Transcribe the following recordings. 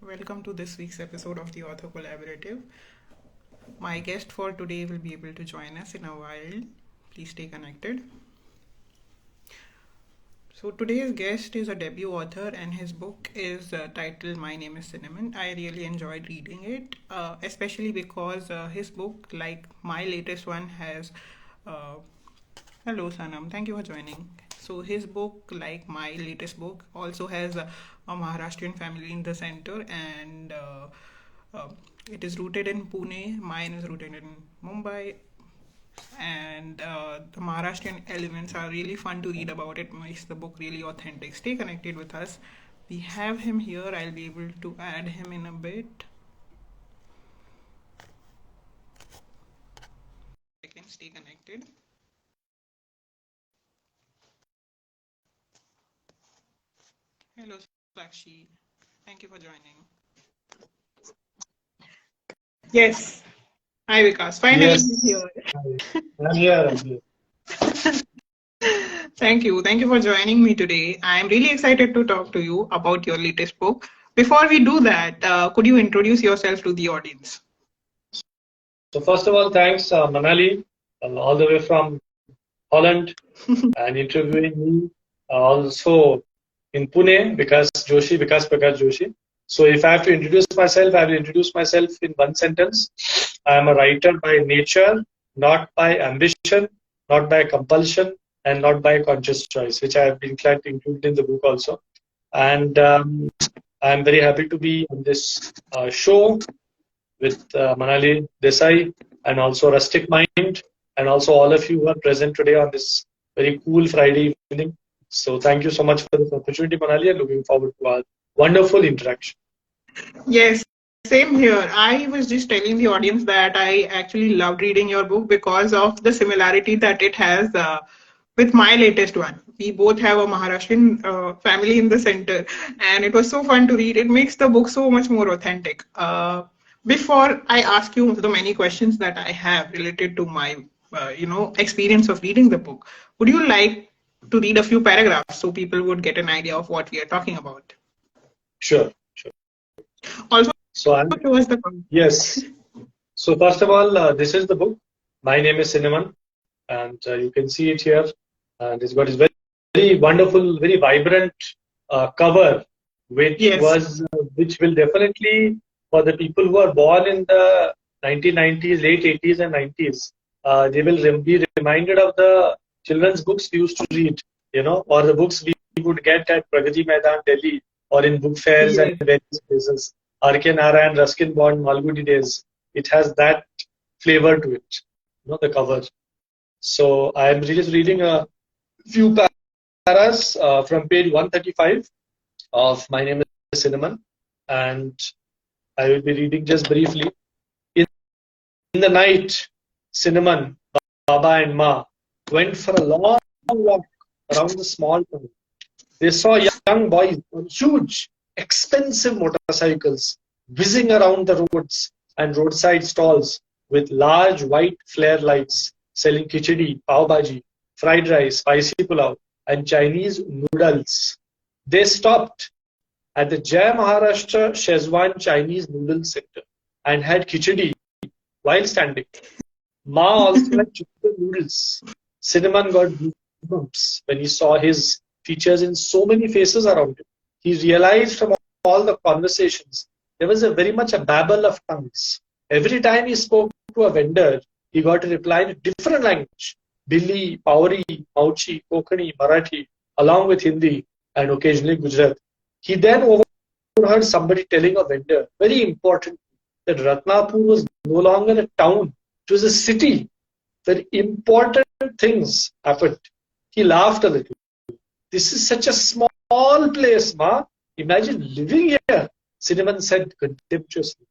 Welcome to this week's episode of the Author Collaborative. My guest for today will be able to join us in a while. Please stay connected. So, today's guest is a debut author, and his book is titled My Name is Cinnamon. I really enjoyed reading it, especially because his book, like my latest one, has. Uh, Hello, Sanam. Thank you for joining. So, his book, like my latest book, also has a Maharashtrian family in the center, and uh, it is rooted in Pune. Mine is rooted in Mumbai, and the Maharashtrian elements are really fun to read about. It makes the book really authentic. Stay connected with us. We have him here. I'll be able to add him in a bit. I can stay connected. Hello, Sakshi. Thank you for joining. Yes. Hi, Vikas. Finally, Yes, you're here. I'm here. I'm here. Thank you. Thank you for joining me today. I'm really excited to talk to you about your latest book. Before we do that, could you introduce yourself to the audience? So first of all, thanks Manali, all the way from Holland, and interviewing me also in Pune, Vikas Prakash Joshi. So if I have to introduce myself, I will introduce myself in one sentence. I am a writer by nature, not by ambition, not by compulsion, and not by conscious choice, which I have been glad to include in the book also. And I'm very happy to be on this show with Manali Desai and also Rustic Mind and also all of you who are present today on this very cool Friday evening. So thank you so much for this opportunity, Manali, and looking forward to our wonderful interaction. Yes, same here. I was just telling the audience that I actually loved reading your book because of the similarity that it has with my latest one. We both have a Maharashtrian family in the center, and it was so fun to read. It makes the book so much more authentic. Before I ask you the many questions that I have related to my, experience of reading the book, would you like to read a few paragraphs so people would get an idea of what we are talking about? Sure, sure. Also, So I'm show us the yes. So first of all, this is the book. My name is Cinnamon, and you can see it here. And it's got this very, very wonderful, very vibrant cover, yes. which will definitely for the people who are born in the 1990s, late 80s and 90s, they will be reminded of the children's books we used to read, or the books we would get at Pragati Maidan, Delhi, or in book fairs and Yes. various places. R.K. Narayan, Ruskin Bond, Malgudi days. It has that flavor to it, the cover. So I am just reading a few paras from page 135 of My Name is Cinnamon, and I will be reading just briefly. In the night, Cinnamon, Baba, and Ma went for a long walk around the small town. They saw young boys on huge, expensive motorcycles whizzing around the roads and roadside stalls with large white flare lights selling khichdi, pav bhaji, fried rice, spicy pulao, and Chinese noodles. They stopped at the Jai Maharashtra Shezwan Chinese Noodle Center and had khichdi while standing. Ma also had chicken noodles. Cinnamon got goosebumps when he saw his features in so many faces around him. He realized from all the conversations there was a very much a babble of tongues. Every time he spoke to a vendor, he got a reply in a different language. Billi, Pauri, Mauchi, Konkani, Marathi, along with Hindi and occasionally Gujarati. He then overheard somebody telling a vendor, very important, that Ratnapur was no longer a town, it was a city where important things happened. He laughed a little. This is such a small place, Ma. Imagine living here, Cinnamon said contemptuously.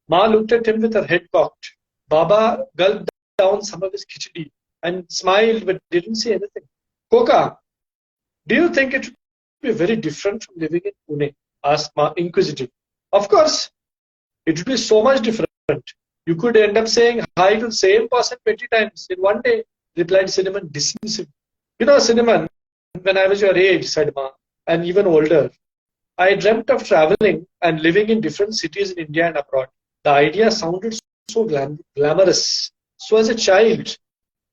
Ma looked at him with her head cocked. Baba gulped down some of his khichdi and smiled but didn't say anything. Koka, do you think it would be very different from living in Pune? Asked Ma inquisitively. Of course, it would be so much different. You could end up saying hi to the same person 20 times in one day, replied Cinnamon dismissively. Cinnamon, when I was your age, said Ma, and even older, I dreamt of traveling and living in different cities in India and abroad. The idea sounded so glamorous. So as a child,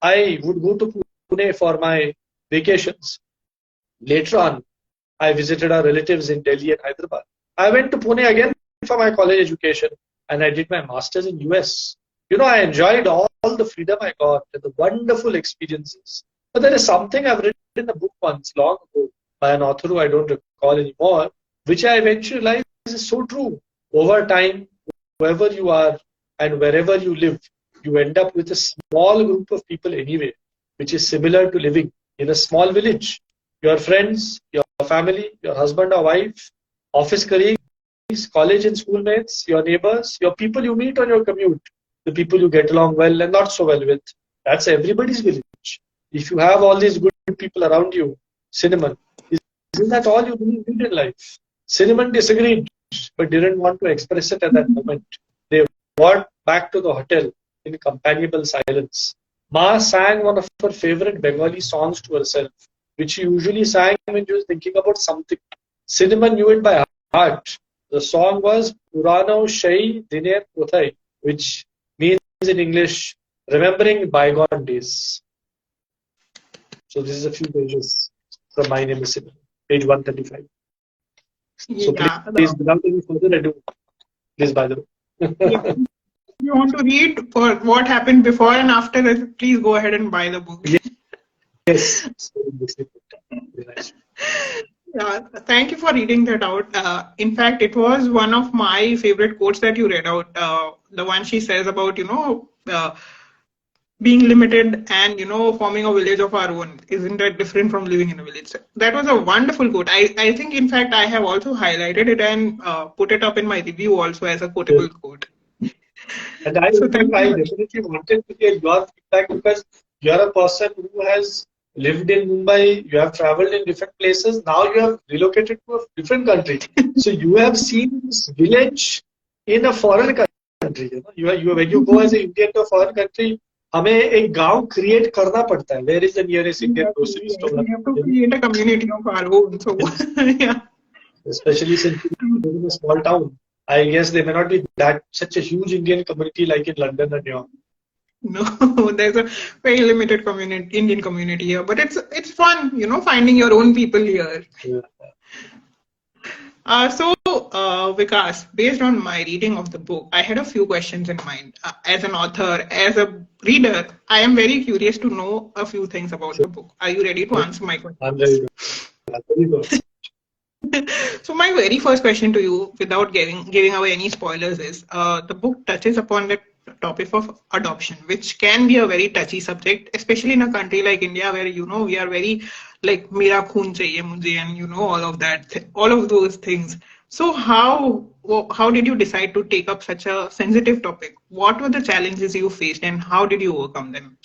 I would go to Pune for my vacations. Later on, I visited our relatives in Delhi and Hyderabad. I went to Pune again for my college education and I did my master's in US. I enjoyed all the freedom I got and the wonderful experiences. But there is something I've written in a book once long ago by an author who I don't recall anymore, which I eventually realized is so true. Over time, whoever you are and wherever you live, you end up with a small group of people anyway, which is similar to living in a small village. Your friends, your family, your husband or wife, office colleagues, college and schoolmates, your neighbors, your people you meet on your commute, the people you get along well and not so well with. That's everybody's village. If you have all these good people around you, Cinnamon, isn't that all you really need in life? Cinnamon disagreed, but didn't want to express it at that moment. They walked back to the hotel in companionable silence. Ma sang one of her favorite Bengali songs to herself, which she usually sang when she was thinking about something. Cinnamon knew it by heart. The song was Purano Shai Diner Kothai, which means in English, remembering bygone days. So this is a few pages from My Name is Cinnamon, page 135. So Yeah. please, without any further ado, please buy the book. Yeah. If you want to read for what happened before and after it, please go ahead and buy the book. Yes. Yeah, thank you for reading that out. In fact, it was one of my favorite quotes that you read out. The one she says about, being limited and, forming a village of our own. Isn't that different from living in a village? That was a wonderful quote. I think, in fact, I have also highlighted it and put it up in my review also as a quotable quote. And I definitely wanted to hear your feedback because you're a person who has lived in Mumbai, you have traveled in different places, now you have relocated to a different country. So you have seen this village in a foreign country. When you go as an Indian to a foreign country, हमें एक गांव create करना पड़ता है. Where is the nearest Indian grocery store? We have to create a community of our own. So, yeah. Especially since we live in a small town. I guess there may not be such a huge Indian community like in London and New York. No, there's a very limited Indian community here, but it's fun, finding your own people here. Yeah. Vikas, based on my reading of the book, I had a few questions in mind. As an author, as a reader, I am very curious to know a few things about the book. Are you ready to answer my questions? I'm very good. So my very first question to you, without giving away any spoilers, is the book touches upon the topic of adoption, which can be a very touchy subject, especially in a country like India, where we are very like "mera khoon chahiye mujhe" and all of that, all of those things. So how did you decide to take up such a sensitive topic? What were the challenges you faced, and how did you overcome them?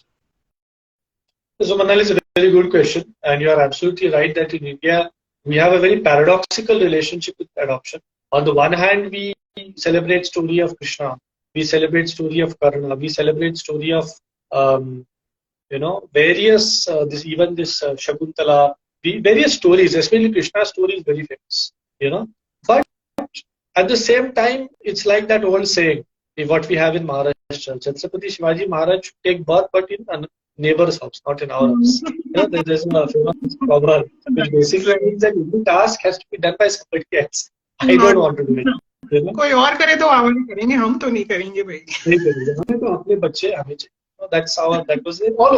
So Manal, is a very good question, and you are absolutely right that in India we have a very paradoxical relationship with adoption. On the one hand, we celebrate story of Krishna, we celebrate story of Karna, we celebrate story of various this Shakuntala, various stories, especially Krishna's story is very famous. But at the same time, it's like that old saying, what we have in Maharashtra, Chhatrapati Shivaji Maharaj should take birth, but in a neighbor's house, not in our house. There's a famous proverb which basically means that every task has to be done by somebody else. I don't want to do it. कोई और करे तो हम करेंगे, हम तो नहीं करेंगे भाई. नहीं करेंगे, हमें तो अपने बच्चे हमें चाहिए. That was all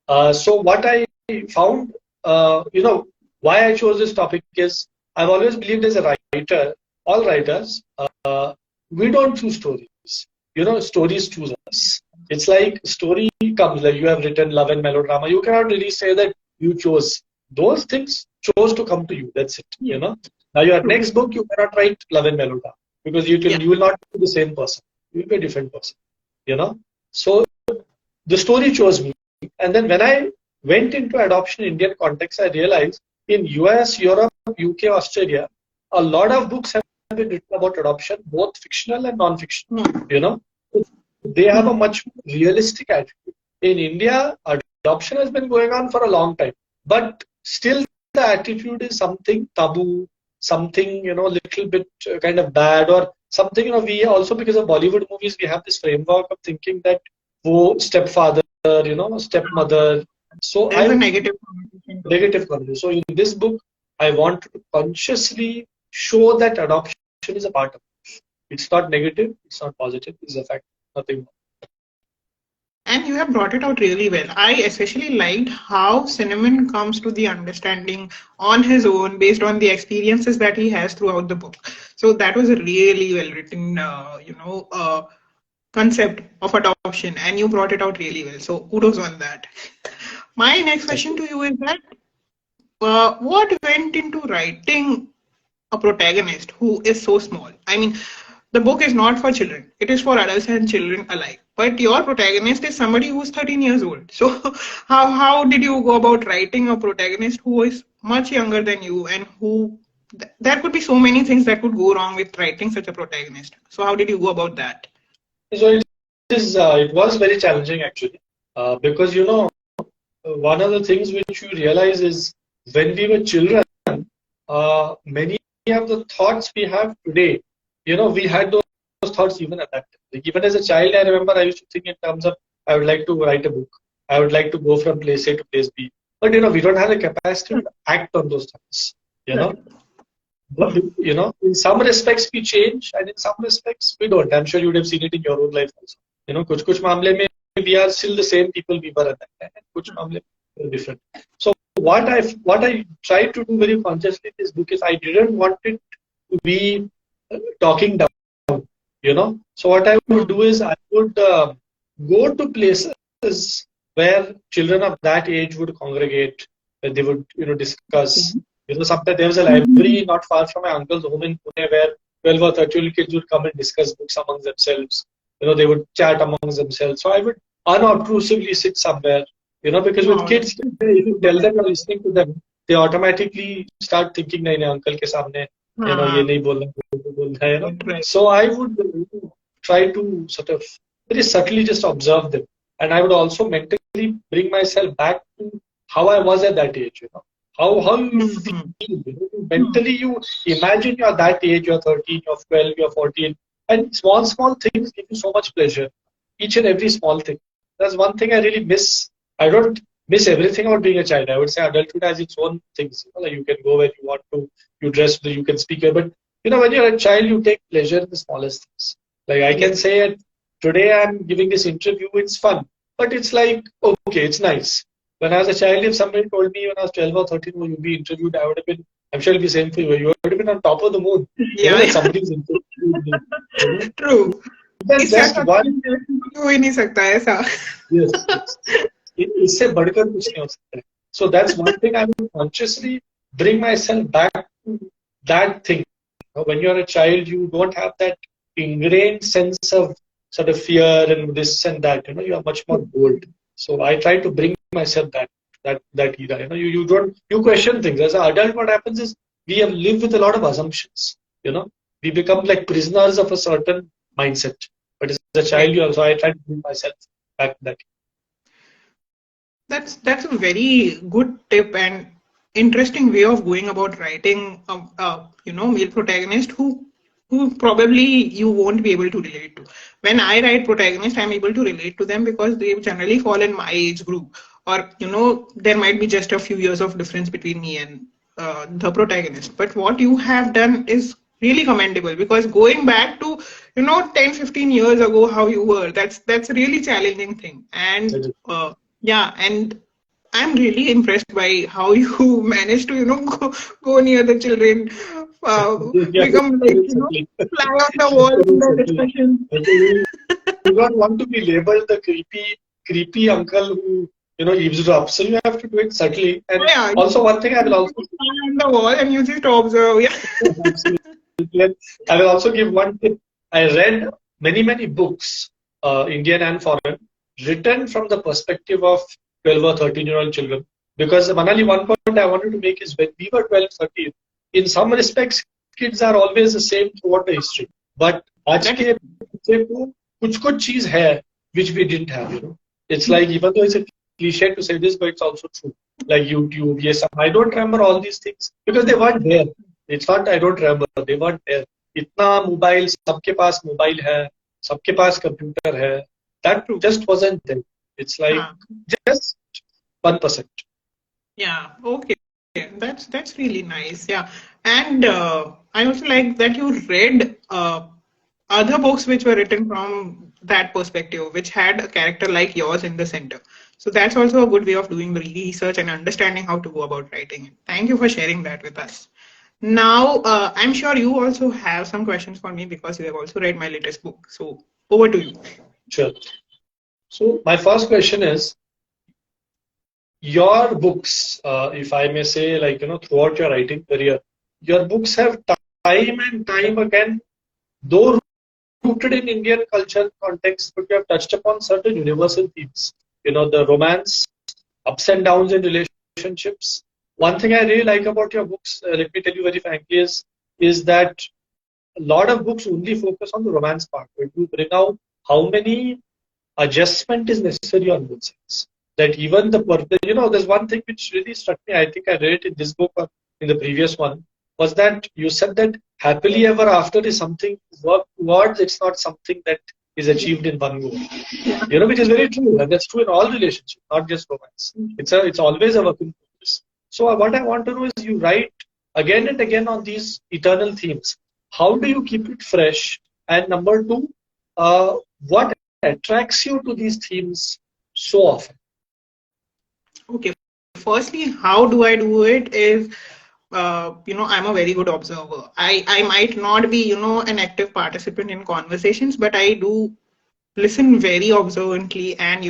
over. So what I found, why I chose this topic is I've always believed as a writer, all writers, we don't choose stories. Stories choose us. It's like story comes, like you have written love and melodrama. You cannot really say that you chose. Those things chose to come to you. That's it. Now your next book, you cannot write love and melodrama because you will not be the same person. You will be a different person. So the story chose me. And then when I went into adoption in Indian context, I realized in US, Europe, UK, Australia, a lot of books have been written about adoption, both fictional and non-fictional. They have a much realistic attitude. In India, adoption has been going on for a long time, but still the attitude is something taboo, something, little bit kind of bad or something, we also, because of Bollywood movies, we have this framework of thinking that stepfather, stepmother. So There's a negative connotation to it. negative connotation. So in this book, I want to consciously show that adoption is a part of it. It's not negative, it's not positive, it's a fact, nothing more. And you have brought it out really well. I especially liked how Cinnamon comes to the understanding on his own based on the experiences that he has throughout the book. So that was a really well written, concept of adoption, and you brought it out really well. So kudos on that. My next Thank question you. to you is that what went into writing a protagonist who is so small? I mean, the book is not for children, it is for adults and children alike. But your protagonist is somebody who's 13 years old. So, how did you go about writing a protagonist who is much younger than you and who there could be so many things that could go wrong with writing such a protagonist. So, how did you go about that? So it was very challenging actually, because one of the things which you realize is when we were children, many of the thoughts we have today, we had those thoughts even at that time. Like even as a child, I remember I used to think in terms of I would like to write a book, I would like to go from place A to place B, but we don't have the capacity to act on those thoughts. You know, Right. but in some respects we change, and in some respects we don't. I'm sure you would have seen it in your own life also. कुछ मामले में we are still the same people we were at that time, and कुछ मामले में we're different. So what I tried to do very consciously in this book is I didn't want it to be talking down. So what I would do is I would go to places where children of that age would congregate, where they would discuss. Sometimes there was a library not far from my uncle's home in Pune where 12 or 13 kids would come and discuss books among themselves. They would chat amongst themselves. So I would unobtrusively sit somewhere, because with Wow, kids, if you tell them you're listening to them, they automatically start thinking, nahi, nahi, uncle ke samne, ye nahi bolna, ye bolna hai, right. So I would try to sort of very subtly just observe them. And I would also mentally bring myself back to how I was at that age, how you feel. Mentally, you imagine you're that age, you're 13, you're 12, you're 14, and small things give you so much pleasure. Each and every small thing. That's one thing I really miss. I don't miss everything about being a child. I would say adulthood has its own things. Like you can go where you want to, you dress, you can speak here. But when you're a child, you take pleasure in the smallest things. Like I can Yes. say, today I'm giving this interview, it's fun. But it's like, okay, it's nice. When I was a child, if somebody told me when I was 12 or 13, oh, you'll be interviewed, I would have been, I'm sure it'll be same for you. You would have been on top of the moon. Yeah, That somebody's interviewed me. true. Even इससे just अच्छा one, हो ही नहीं सकता ऐसा. yes, yes. इससे बढ़कर कुछ नहीं हो सकता है. So that's one thing I will consciously bring myself back to that thing. When you're a child, you don't have that ingrained sense of sort of fear and this and that. You are much more bold. So I try to bring myself back that era. You question things. As an adult, what happens is we have lived with a lot of assumptions. We become like prisoners of a certain mindset. But as a child, you also I try to bring myself back to that. That's a very good tip and interesting way of going about writing male protagonist who probably you won't be able to relate to. When I write protagonist, I'm able to relate to them because they generally fall in my age group, or there might be just a few years of difference between me and the protagonist. But what you have done is really commendable, because going back to 10-15 years ago how you were, that's a really challenging thing. And yeah, and I'm really impressed by how you managed to, go near the children, Yeah, become like, fly on the wall in the exactly. discussion. You don't want to be labeled the creepy uncle who eavesdrops. So you have to do it subtly. And Yeah, also one thing I will also fly on the wall and you just observe. Yeah. absolutely. I will also give one tip. I read many books, Indian and foreign, written from the perspective of 12 or 13-year-old children. Because Manali, one point I wanted to make is when we were 12, 13, in some respects, kids are always the same throughout the history. But आज That is के बच्चे को कुछ चीज है which we didn't have. It's like, even though it's a cliche to say this, but it's also true. Like YouTube, yes, I don't remember all these things because they weren't there. It's not I don't remember. They weren't there. इतना mobile सबके पास mobile है, सबके पास computer है. That True. just wasn't there. It's like Huh. just 1%. Yeah. Okay. That's really nice. Yeah. And I also like that you read other books which were written from that perspective, which had a character like yours in the center. So that's also a good way of doing the research and understanding how to go about writing it. Thank you for sharing that with us. Now, I'm sure you also have some questions for me because you have also read my latest book. So over to you. Sure. So my first question is, your books, if I may say, like, throughout your writing career, your books have time and time again, though rooted in Indian culture context, but you have touched upon certain universal themes. The romance, ups and downs in relationships. One thing I really like about your books, let me tell you very frankly, is that a lot of books only focus on the romance part, but you bring out how many adjustment is necessary on both sides. That even there's one thing which really struck me. I think I read it in this book or in the previous one, was that you said that happily ever after is something to work towards. It's not something that is achieved in one go. Which is very true, and that's true in all relationships, not just romance. It's always a work in progress. So what I want to know is, you write again and again on these eternal themes. How do you keep it fresh? And number two, what attracts you to these themes so often? Okay. Firstly, how do I do it is, I'm a very good observer. I might not be, an active participant in conversations, but I do listen very observantly, and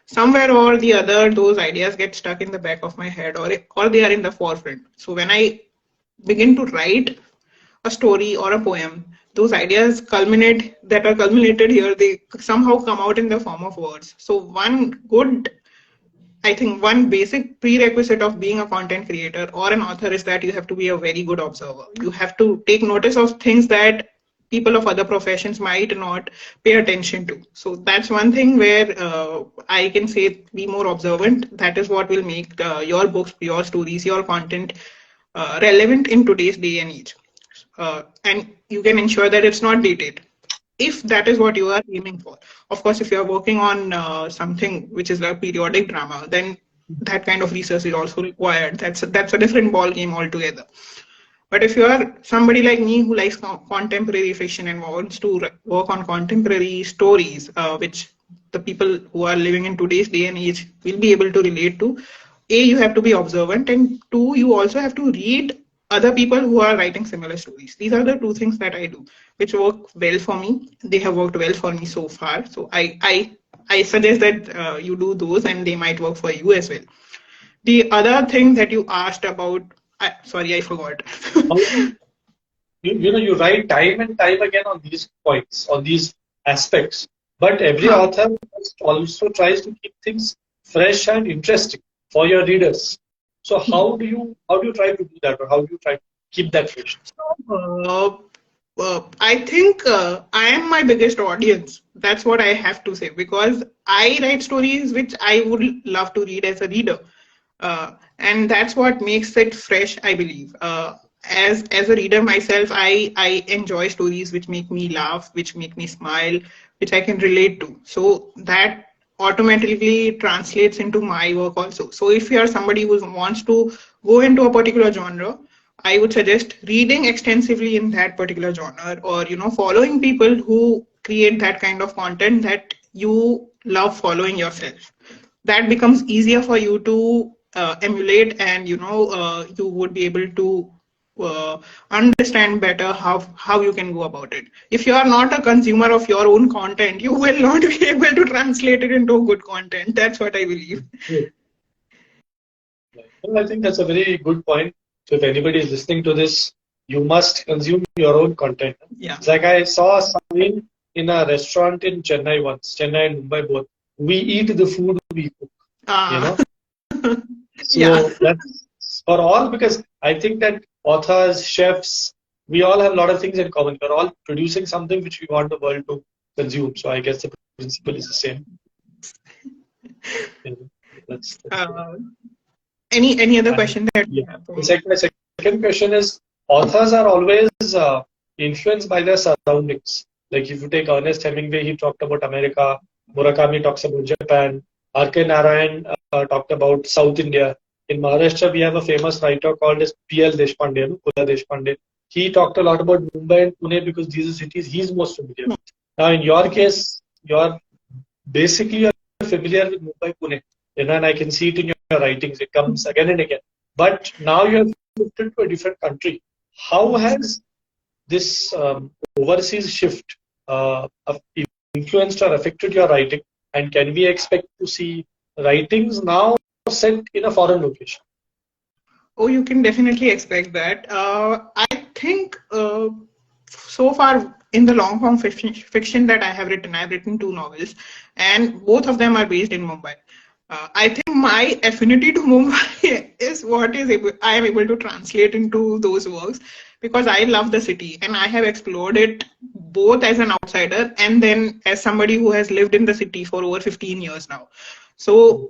somewhere or the other those ideas get stuck in the back of my head, or they are in the forefront. So when I begin to write a story or a poem, those ideas culminated here, they somehow come out in the form of words. So I think one basic prerequisite of being a content creator or an author is that you have to be a very good observer. You have to take notice of things that people of other professions might not pay attention to. So that's one thing where I can say, be more observant. That is what will make your books, your stories, your content relevant in today's day and age. And you can ensure that it's not dated, if that is what you are aiming for. Of course, if you are working on something which is a periodic drama, then that kind of research is also required. That's a different ball game altogether. But if you are somebody like me who likes contemporary fiction and wants to work on contemporary stories, which the people who are living in today's day and age will be able to relate to, A, you have to be observant, and two, you also have to read other people who are writing similar stories. These are the two things that I do, which work well for me. They have worked well for me so far. So I suggest that you do those, and they might work for you as well. The other thing that you asked about, sorry, I forgot. How do you write time and time again on these points, on these aspects, but every Huh. author also tries to keep things fresh and interesting for your readers. So how do you try to do that, or how do you try to keep that fresh? Uh, I think I am my biggest audience. That's what I have to say, because I write stories which I would love to read as a reader, and that's what makes it fresh, I believe. As a reader myself, I enjoy stories which make me laugh, which make me smile, which I can relate to. So that automatically translates into my work also. So if you are somebody who wants to go into a particular genre, I would suggest reading extensively in that particular genre, or following people who create that kind of content that you love following yourself. That becomes easier for you to emulate, and you would be able to understand better how you can go about it. If you are not a consumer of your own content, you will not be able to translate it into good content. That's what I believe. Well, I think that's a very good point. So if anybody is listening to this, you must consume your own content. Yeah. It's like I saw a sign in a restaurant in Chennai once, Chennai and Mumbai both. We eat the food we cook. You Ah. know, Yeah. so that's for all, because I think that authors, chefs, we all have a lot of things in common. We're all producing something which we want the world to consume. So I guess the principle is the same. You know, that's uh, any other and question that you yeah. have for The me? my second question is, authors are always influenced by their surroundings. Like if you take Ernest Hemingway, he talked about America. Murakami talks about Japan. R.K. Narayan talked about South India. In Maharashtra, we have a famous writer called as P.L. Deshpande, no? Kula Deshpande. He talked a lot about Mumbai and Pune because these are cities he's most familiar with. Now, in your case, you're basically you're familiar with Mumbai, Pune, and I can see it in your writings. It comes again and again. But now you have shifted to a different country. How has this overseas shift influenced or affected your writing? And can we expect to see writings now set in a foreign location? Oh, you can definitely expect that. I think so far in the long form fiction that I have written, I've written two novels, and both of them are based in Mumbai. I think my affinity to Mumbai is what I am able to translate into those works because I love the city and I have explored it both as an outsider and then as somebody who has lived in the city for over 15 years now. So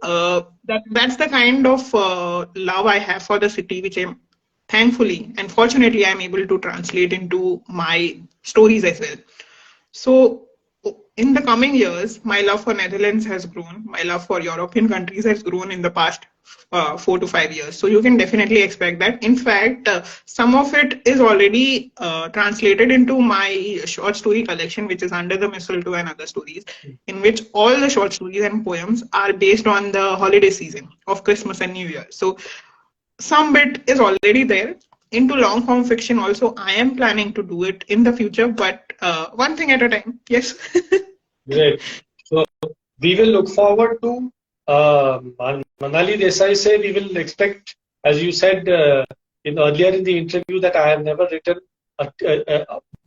that's the kind of love I have for the city, which I'm thankfully and fortunately I'm able to translate into my stories as well. So in the coming years, my love for Netherlands has grown. My love for European countries has grown in the past 4 to 5 years. So you can definitely expect that. In fact, some of it is already translated into my short story collection, which is Under the Mistletoe and Other Stories, in which all the short stories and poems are based on the holiday season of Christmas and New Year. So some bit is already there. Into long form fiction also, I am planning to do it in the future, but one thing at a time. Yes. Great. So we will look forward to Manali Desai say we will expect, as you said in earlier in the interview, that I have never written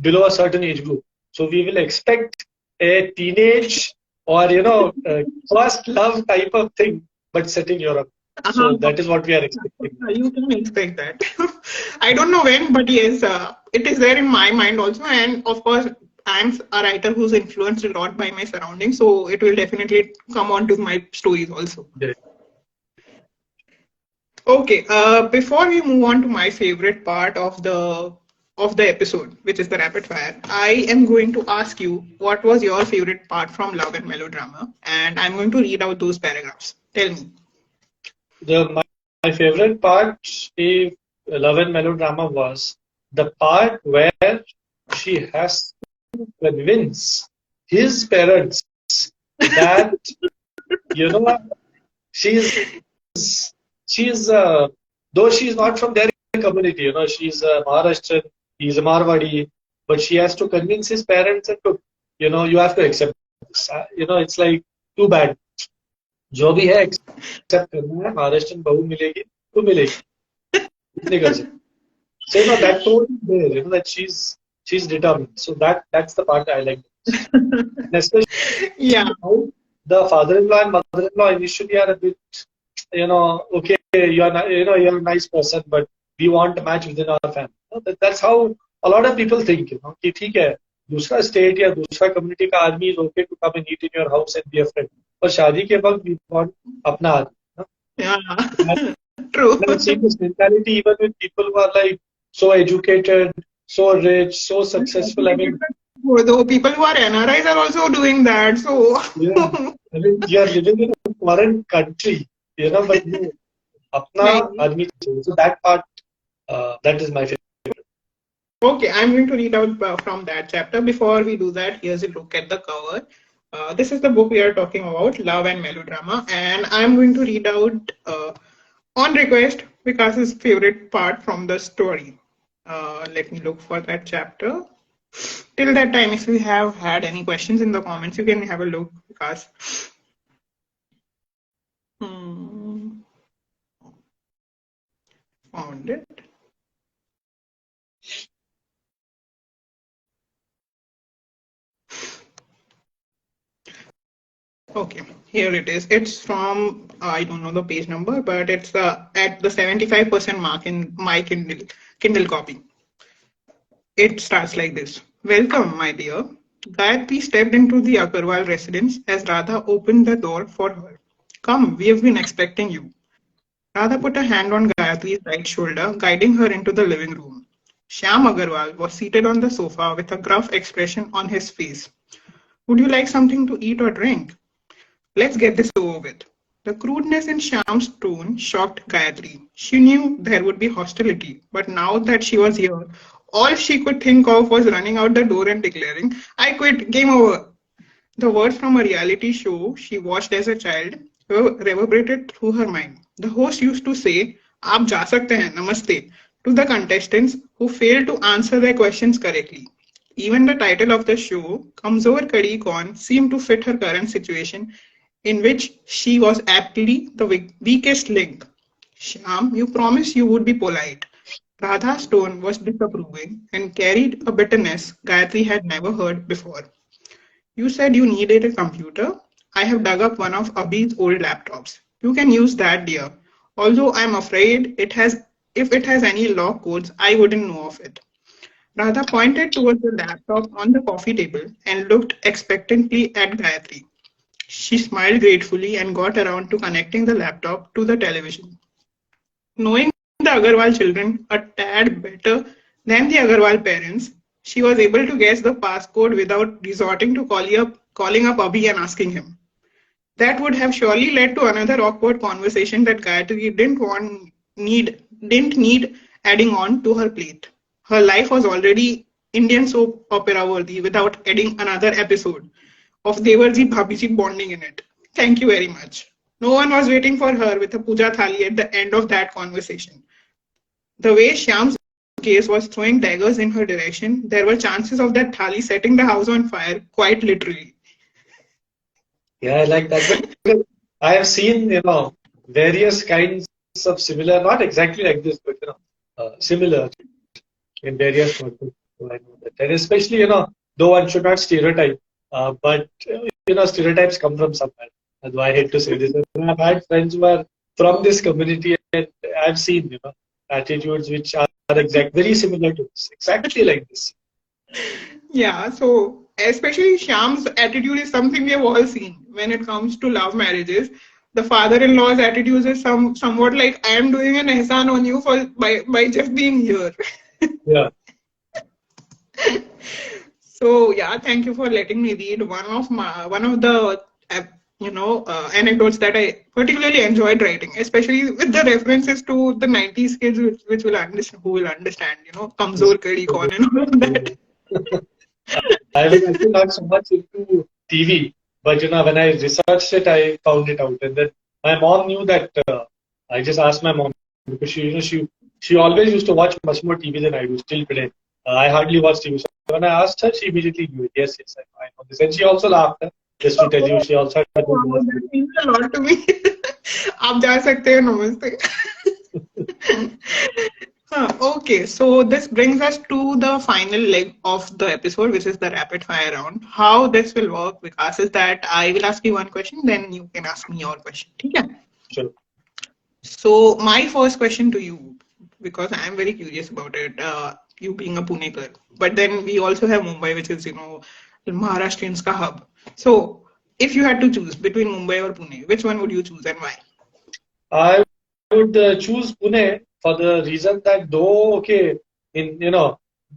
below a certain age group. So we will expect a teenage or first love type of thing, but set in Europe. So that is what we are expecting. You can expect that. I don't know when, but yes, it is there in my mind also. And of course, I'm a writer who's influenced a lot by my surroundings, so it will definitely come on to my stories also. Yeah. Okay, before we move on to my favorite part of the episode, which is the rapid fire, I am going to ask you what was your favorite part from Love and Melodrama, and I'm going to read out those paragraphs. Tell me. My favorite part of Love and Melodrama was the part where she has to convince his parents that she's she's though she's not from their community, she's a Maharashtrian, he's a Marwadi, but she has to convince his parents that look, you have to accept this. It's like too bad. जो भी है accept करना है महाराष्ट्र बहू मिलेगी तो मिलेगी नहीं कर सकते so that tone is there that she's determined so that's the part I like and especially Yeah. how the father-in-law and mother-in-law initially are a bit okay you're a nice person but we want a match within our family that's how a lot of people think कि ठीक है दूसरा state या दूसरा community का आदमी is okay to come and eat in your house and be a friend पर शादी के वक्त वी वांट अपना आदमी Yeah. True. I've seen this mentality even with people who are like so educated, so rich, so successful. I mean, Though people who are NRIs are also doing that, so yeah, I mean, you are living in a foreign country, but you, apna aadmi chahiye. So that part, that is my favorite. Okay, I'm going to read out from that chapter. Before we do that, here's a look at the cover. This is the book we are talking about, Love and Melodrama, and I'm going to read out on request Vikas's favorite part from the story. Let me look for that chapter. Till that time, if you have had any questions in the comments, you can have a look, Vikas. Found it. Okay, here it is. It's from, I don't know the page number, but it's at the 75% mark in my Kindle copy. It starts like this. Welcome, my dear. Gayatri stepped into the Agarwal residence as Radha opened the door for her. Come, we have been expecting you. Radha put a hand on Gayatri's right shoulder, guiding her into the living room. Shyam Agarwal was seated on the sofa with a gruff expression on his face. Would you like something to eat or drink? Let's get this over with. The crudeness in Shyam's tone shocked Gayatri. She knew there would be hostility, but now that she was here, all she could think of was running out the door and declaring, I quit, game over. The words from a reality show she watched as a child reverberated through her mind. The host used to say, "आप जा सकते हैं, namaste," to the contestants who failed to answer their questions correctly. Even the title of the show, Kamzor Kadi Kaun, seemed to fit her current situation, in which she was aptly the weakest link. Shyam, you promised you would be polite. Radha's tone was disapproving and carried a bitterness Gayatri had never heard before. You said you needed a computer. I have dug up one of Abhi's old laptops. You can use that, dear. Although I'm afraid if it has any lock codes, I wouldn't know of it. Radha pointed towards the laptop on the coffee table and looked expectantly at Gayatri. She smiled gratefully and got around to connecting the laptop to the television. Knowing the Agarwal children a tad better than the Agarwal parents, she was able to guess the passcode without resorting to calling up Abhi and asking him. That would have surely led to another awkward conversation that Gayatri didn't need adding on to her plate. Her life was already Indian soap opera worthy without adding another episode of Devarji Bhabiji bonding in it. Thank you very much. No one was waiting for her with a puja thali at the end of that conversation. The way Shyam's gaze was throwing daggers in her direction, there were chances of that thali setting the house on fire, quite literally. Yeah, I like that. But I have seen, various kinds of similar, not exactly like this, but similar in various contexts. So I know that, and especially, though one should not stereotype, but stereotypes come from somewhere. That's why I hate to say this. And I've had friends who are from this community, and I've seen, attitudes which are very similar to this, exactly like this. Yeah, so especially Shyam's attitude is something we have all seen when it comes to love marriages. The father-in-law's attitude is somewhat like I am doing an ihsan on you for by just being here. Yeah. So yeah, thank you for letting me read one of the anecdotes that I particularly enjoyed writing, especially with the references to the 90s kids which will understand who will understand, Kamzor Kadi Kaun and all of that. I was actually not so much into TV, but when I researched it, I found it out, and then my mom knew that. I just asked my mom because she always used to watch much more TV than I do still today. I hardly watch TV. So when I asked her, she immediately knew it. Yes, yes, I know this, and she also laughed. Just to tell you, she also had a good Wow, laugh. that means a lot to me. आप जा सकते हैं नमस्ते. Okay, so this brings us to the final leg of the episode, which is the rapid fire round. How this will work, Vikas, is that I will ask you one question, then you can ask me your question. Okay? Sure. So my first question to you, because I am very curious about it, you being a Punekar, but then we also have Mumbai, which is Maharashtrians ka hub. So if you had to choose between Mumbai or Pune, which one would you choose and why? I would choose Pune for the reason that though okay in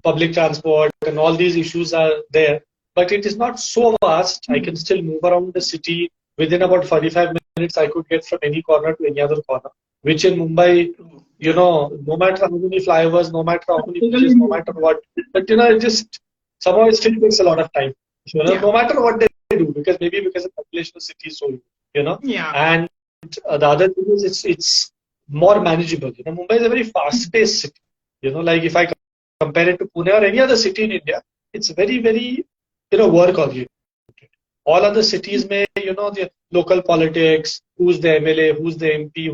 public transport and all these issues are there, but it is not so vast. I can still move around the city within about 45 minutes. I could get from any corner to any other corner, which in Mumbai, no matter how many flyovers, no matter how many bridges, no matter what, but it just somehow it still takes a lot of time. Yeah. No matter what they do, because maybe because the population of the city is so Yeah. and the other thing is it's more manageable. Mumbai is a very fast-paced city. Like if I compare it to Pune or any other city in India, it's very, very, work-oriented. All other cities may, the local politics, who's the MLA, who's the MP,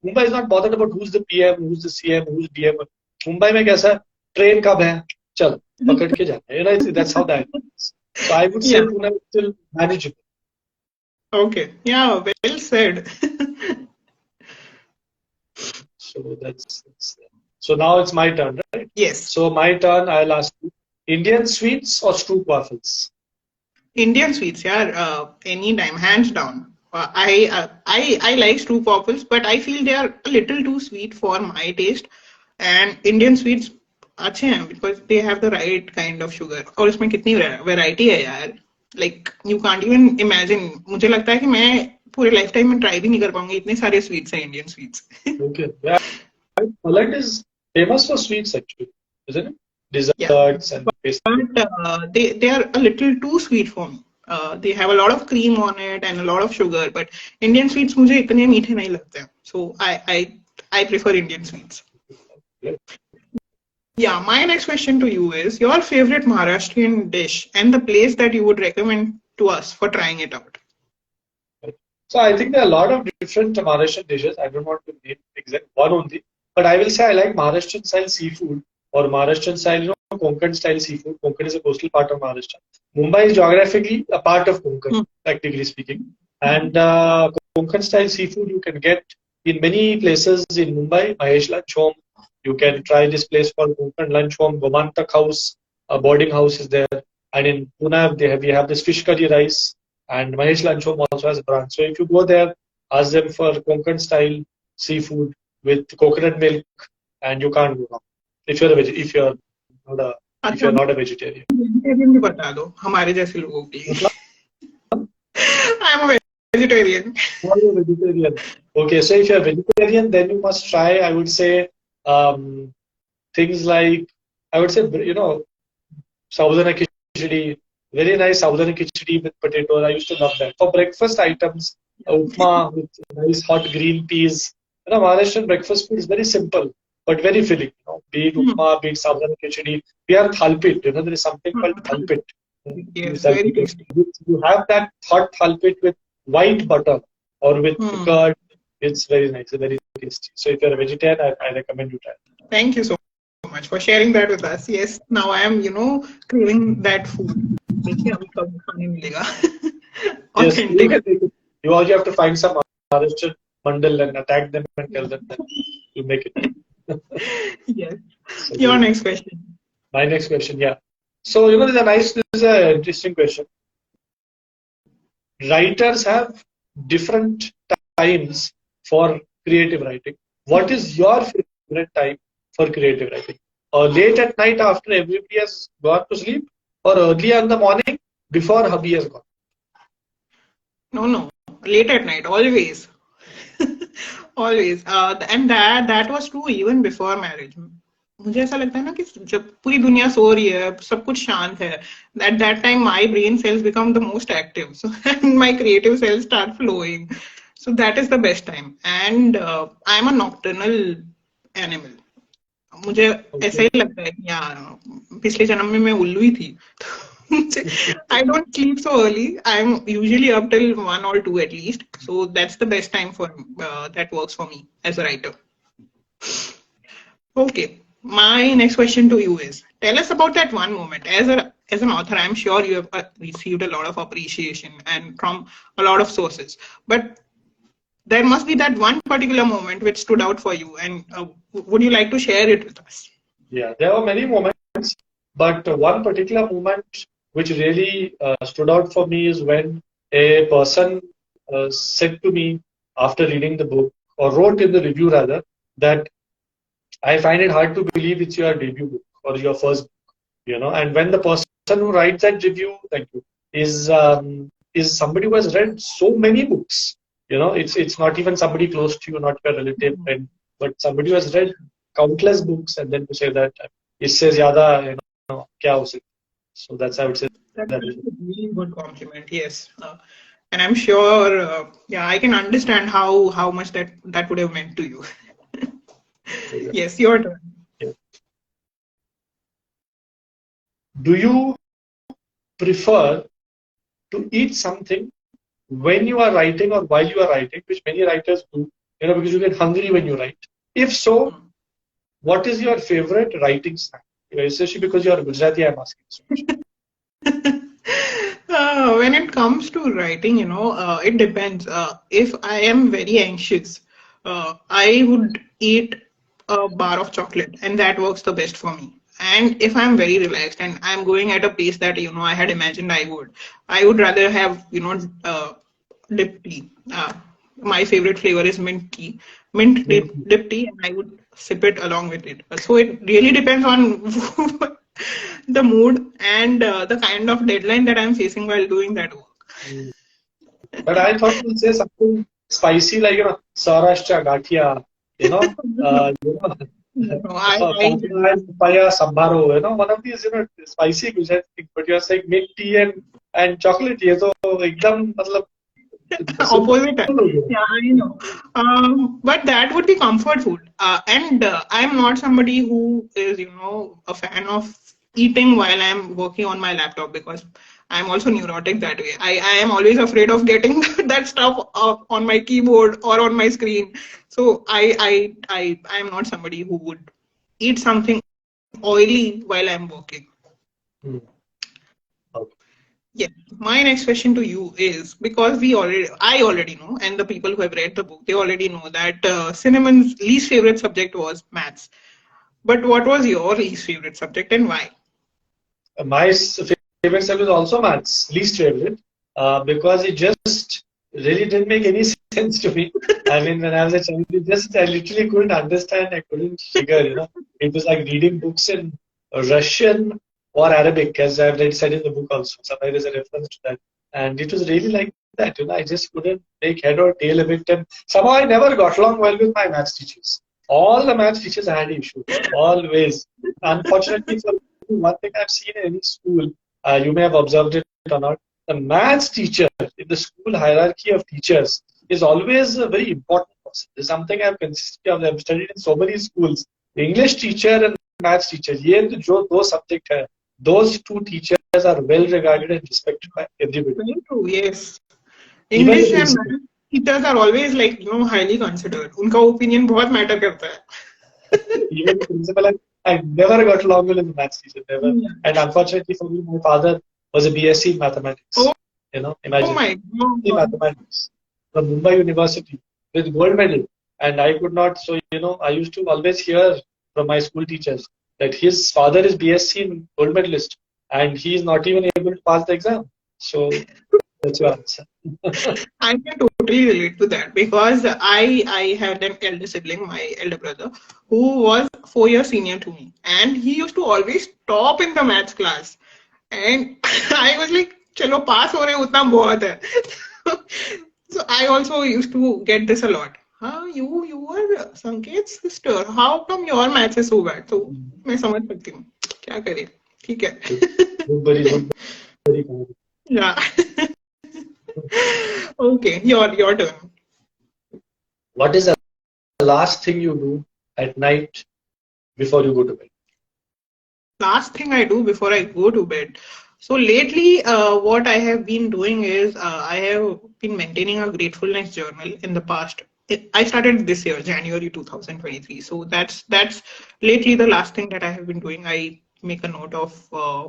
Mumbai is not bothered about who's the PM, who's the CM, who's DM. Mumbai में कैसा train कब है? चल पकड़ के जाना. That's how that is. So I would say Yeah. Pune is still manageable. Okay. Yeah, well said. So so now it's my turn, right? Yes. So my turn, I'll ask you, Indian sweets or Stroop waffles? Indian sweets, yeah, anytime, hands down. I like Stroop waffles, but I feel they are a little too sweet for my taste. And Indian sweets अच्छे हैं because they have the right kind of sugar. और इसमें कितनी variety है यार, like you can't even imagine. मुझे लगता है कि मैं पूरे लाइफ टाइम में ट्राई भी नहीं कर पाऊंगी, इतने सारे स्वीट्स हैं, Indian sweets. Okay. Yeah, Poland is famous for sweets actually, isn't it? Yeah, Desserts and pastries. but they are a little too sweet for me. They have a lot of cream on it and a lot of sugar, but Indian sweets मुझे इतने मीठे नहीं लगते. So I prefer Indian sweets. Yeah. Yeah, my next question to you is your favorite Maharashtrian dish and the place that you would recommend to us for trying it out. So I think there are a lot of different Maharashtrian dishes. I don't want to name exact one only, but I will say I like Maharashtrian style seafood or Maharashtrian style, Konkan style seafood. Konkan is a coastal part of Maharashtra. Mumbai is geographically a part of Konkan, practically speaking. And Konkan style seafood you can get in many places in Mumbai. Mahesh Lunch Home. You can try this place called Konkan Lunch Home. Gomantak House, a boarding house is there. And in Pune, we have this fish curry rice. And Mahesh Lunch Home also has a branch. So if you go there, ask them for Konkan style seafood with coconut milk, and you can't go wrong. If you're if you're not a vegetarian. Vegetarian भी बता दो हमारे जैसे लोगों के लिए. I am a vegetarian. You are a vegetarian. Okay, so if you're a vegetarian, then you must try, I would say, things like, I would say, Saudana khichdi, very nice Saudana khichdi with potatoes. I used to love that. For breakfast items, upma with nice hot green peas. Maharashtrian breakfast food is very simple but very filling. Be it upma, be it Saudana khichdi. We are thalpit. There is something called thalpit. Yes, very tasty. You have that hot thalpit with white butter or with curd. It's very nice, very tasty. So if you're a vegetarian, I recommend you try. Thank you so much for sharing that with us. Yes, now I am, craving that food. देखिए अभी कब खाने मिलेगा. Authentic. You also have to find some Maharashtrian mandal and attack them and tell them that you make it. Yes. So your next question. My next question, yeah. So this is an interesting question. Writers have different times for creative writing. What is your favorite time for creative writing? Late at night after everybody has gone to sleep, or early in the morning before hubby has gone? No. Late at night, always. Always. And that was true even before marriage. मुझे ऐसा लगता है ना कि जब पूरी दुनिया सो रही है, सब कुछ शांत है, at that time my brain cells become the most active, so and my creative cells start flowing. So that is the best time. And I am a nocturnal animal. मुझे ऐसा ही लगता है कि यार पिछले जन्म में मैं उल्लू ही थी. I don't sleep so early. I'm usually up till 1 or 2 at least. So that's the best time for that works for me as a writer. Okay. My next question to you is, tell us about that one moment. As an author, I'm sure you have received a lot of appreciation and from a lot of sources. But there must be that one particular moment which stood out for you. And would you like to share it with us? Yeah, there were many moments. But one particular moment which really stood out for me is when a person said to me after reading the book, or wrote in the review rather, that I find it hard to believe it's your debut book or your first book, and when the person who writes that review, thank you, is somebody who has read so many books. It's not even somebody close to you, not your relative friend, but somebody who has read countless books, and then to say that isse zyada, kya ho sakta. So that's, I would say, That's a really good compliment. Yes, and I'm sure, I can understand how much that would have meant to you. Yes, your turn. Yeah. Do you prefer to eat something when you are writing or while you are writing, which many writers do, because you get hungry when you write? If so, what is your favorite writing snack? Especially because you are Gujarati, I'm asking so much. When it comes to writing, it depends. If I am very anxious, I would eat a bar of chocolate, and that works the best for me. And if I'm very relaxed and I'm going at a pace that I had imagined I would rather have dip tea. My favorite flavor is mint tea, mint dip tea, and I would sip it along with it. So it really depends on the mood and the kind of deadline that I'm facing while doing that work. Mm. But I thought you would say something spicy like, Saurashtra Gathia, you know, No, I Papaya and Papaya Sambaro, one of these, spicy Gujarati things. But you're saying milk tea and chocolate tea, so ekdam, matlab, simple opposite. हो गया. Yeah, I know. But that would be comfort food. And I'm not somebody who is, a fan of eating while I'm working on my laptop because I'm also neurotic that way. I am always afraid of getting that stuff on my keyboard or on my screen. So I'm not somebody who would eat something oily while I'm working. Hmm. Okay. Yes, my next question to you is because I already know, and the people who have read the book, they already know that Cinnamon's least favorite subject was maths. But what was your least favorite subject and why? My favorite subject was also maths, least favorite, because it just really didn't make any sense to me. I mean, when I was a child, I literally couldn't understand. I couldn't figure. It was like reading books in Russian or Arabic, as I've said in the book also. Somewhere there's a reference to that, and it was really like that. I just couldn't make head or tail of it, and somehow I never got along well with my maths teachers. All the maths teachers had issues, always. Unfortunately for one thing I've seen in any school, you may have observed it or not, the maths teacher in the school hierarchy of teachers is always a very important person. This is something I've studied in so many schools. The English teacher and maths teacher, जो दो subject है, those two teachers are well regarded and respected by everybody. Very true, yes. Even the English and principal. math teachers are always like, highly considered. उनका opinion बहुत matter करता है. Even the principal, I never got along with the maths teacher, never. Yeah. And unfortunately for me, my father was a BSc in mathematics. Oh, Imagine. my God. Mathematics from Mumbai University with gold medal. And I could not, so, I used to always hear from my school teachers that his father is BSc in gold medalist and he is not even able to pass the exam. So that's your answer. I can totally relate to that because I had an elder sibling, my elder brother, who was 4 years senior to me, and he used to always top in the maths class, and I was like, "चलो pass हो रहे हैं, उतना बहुत है." So I also used to get this a lot. You are Sanket's sister. How come your maths is so bad? So मैं समझ सकती हूँ. क्या करे? ठीक है. Very Yeah. Okay, your turn. What is the last thing you do at night before you go to bed? Last thing I do before I go to bed. So lately, what I have been doing is I have been maintaining a gratefulness journal in the past. I started this year, January 2023. So that's lately the last thing that I have been doing. I make a note of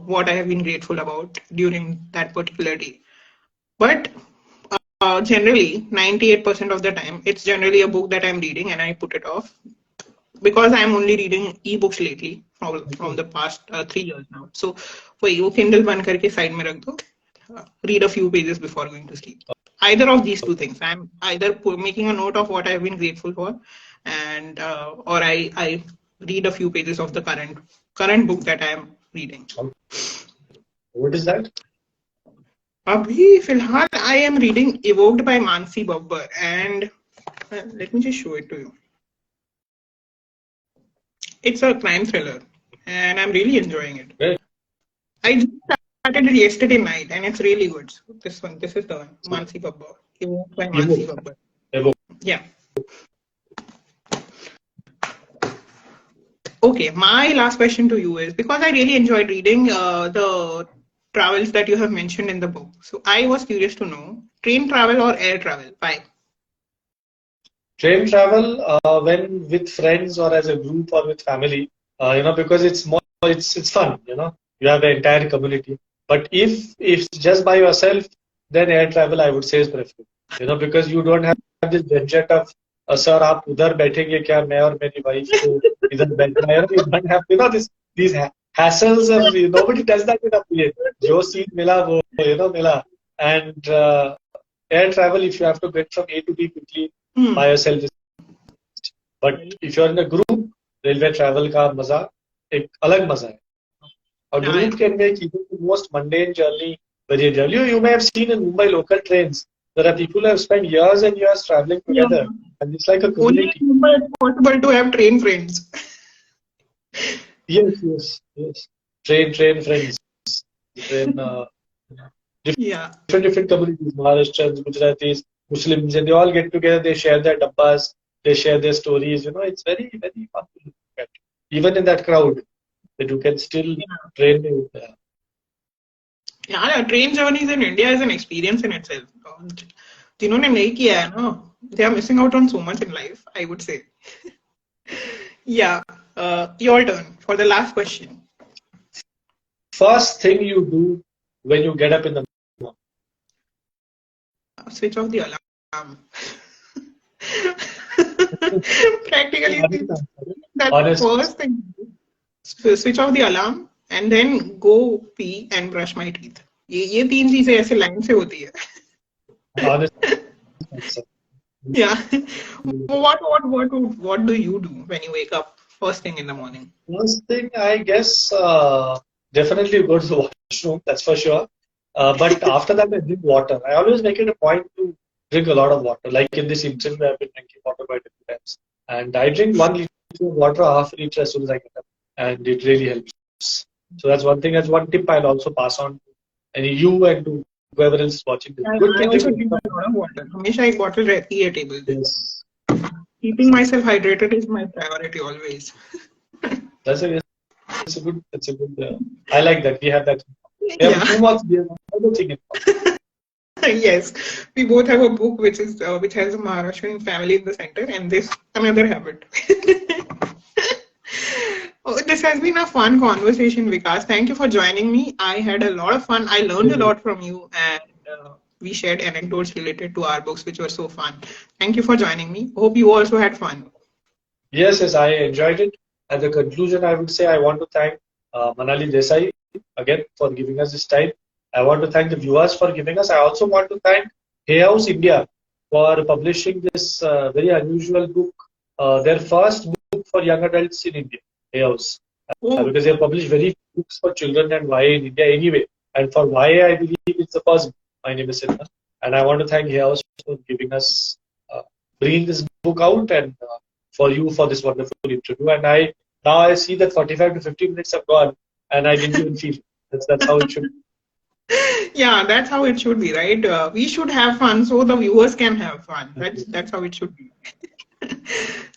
what I have been grateful about during that particular day. But generally, 98% of the time, it's generally a book that I'm reading and I put it off because I'm only reading ebooks lately from the past 3 years now. So वही वो Kindle बंद करके side में रख दो. Read a few pages before going to sleep. Either of these two things. I'm either making a note of what I've been grateful for, and or I read a few pages of the current book that I am reading. What is that? अभी फिलहाल I am reading Evoked by Mansi Babbar, and let me just show it to you. It's a crime thriller, and I'm really enjoying it. Right. I just started it yesterday night, and it's really good. So this is the one, Mansi Babbar, Evoked by Mansi Babbar. Yeah. Okay, my last question to you is because I really enjoyed reading the travels that you have mentioned in the book. So I was curious to know train travel or air travel. Why? Train travel when with friends or as a group or with family, because it's fun. You have the entire community. But if it's just by yourself, then air travel I would say is preferable. Because you don't have this budget of sir आप उधर बैठेंगे क्या मैं और मेरी wife को इधर बैठना है. You don't have these hassles of nobody does that in a plane. जो seat मिला वो मिला. And air travel, if you have to get from A to B quickly by yourself. But if you're in a group, railway travel का मजा एक अलग मजा है. A Yeah, group can make even the most mundane journey very enjoyable. You may have seen in Mumbai local trains, there are people who have spent years and years traveling yeah. together, and it's like a Only community. in Mumbai it's possible to have train friends. Yes, yes, yes. Train friends, train Yeah. different communities, Maharashtrians, Gujaratis, Muslims, and they all get together. They share their dabbas, they share their stories. It's very very fun to look at. Even in that crowd, that you can still train. Yeah, train journeys in India is an experience in itself. जिन्होंने नहीं किया है ना, they are missing out on so much in life, I would say. Yeah, your turn for the last question. First thing you do when you get up in the morning. Switch off the alarm. Practically, that's the Honest. first thing. Switch off the alarm and then go pee and brush my teeth. ये तीन चीजें ऐसे line से होती है. Honest answer. Yeah. What do you do when you wake up first thing in the morning? First thing, I guess, definitely go to the washroom, that's for sure. But after that, I drink water. I always make it a point to drink a lot of water. Like in this interview, I've been drinking water quite a few times. And I drink 1 liter of water, half a liter as soon as I get up. And it really helps. So that's one thing. That's one tip I'll also pass on to any you and to whoever else is watching this. Good I to also drink drink water. a lot of water. हमेशा एक bottle रहती है table पे. Yes. Keeping myself hydrated is my priority always. That's a that's a good. I like that. We have that. We have Yeah. two marks. We have another thing in common. Yes, we both have a book which has a Maharashtrian family in the center, and this another habit. Oh, this has been a fun conversation, Vikas. Thank you for joining me. I had a lot of fun. I learned a lot from you, and we shared anecdotes related to our books, which were so fun. Thank you for joining me. Hope you also had fun. Yes, I enjoyed it. At the conclusion, I would say I want to thank Manali Desai again for giving us this time. I want to thank the viewers for giving us. I also want to thank Hay House India for publishing this very unusual book, their first book for young adults in India, Hay House. Oh, Because they have published very few books for children and YA in India anyway. And for YA, I believe it's the first book. My name is Sidna. And I want to thank Hay House for giving us, bringing this book out and for you for this wonderful interview. And now I see that 45 to 50 minutes have gone and I didn't even feel it. That's how it should be. yeah, that's how it should be, right? We should have fun so the viewers can have fun. That's how it should be.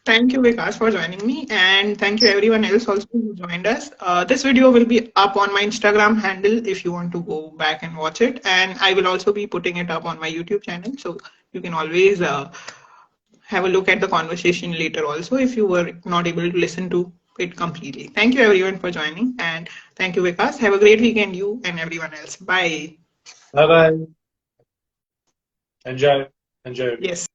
Thank you, Vikas, for joining me, and thank you everyone else also who joined us. This video will be up on my Instagram handle if you want to go back and watch it, and I will also be putting it up on my YouTube channel, so you can always have a look at the conversation later also if you were not able to listen to it completely. Thank you everyone for joining, and thank you, Vikas. Have a great weekend, you and everyone else. Bye. Bye bye. Enjoy. Enjoy. Yes.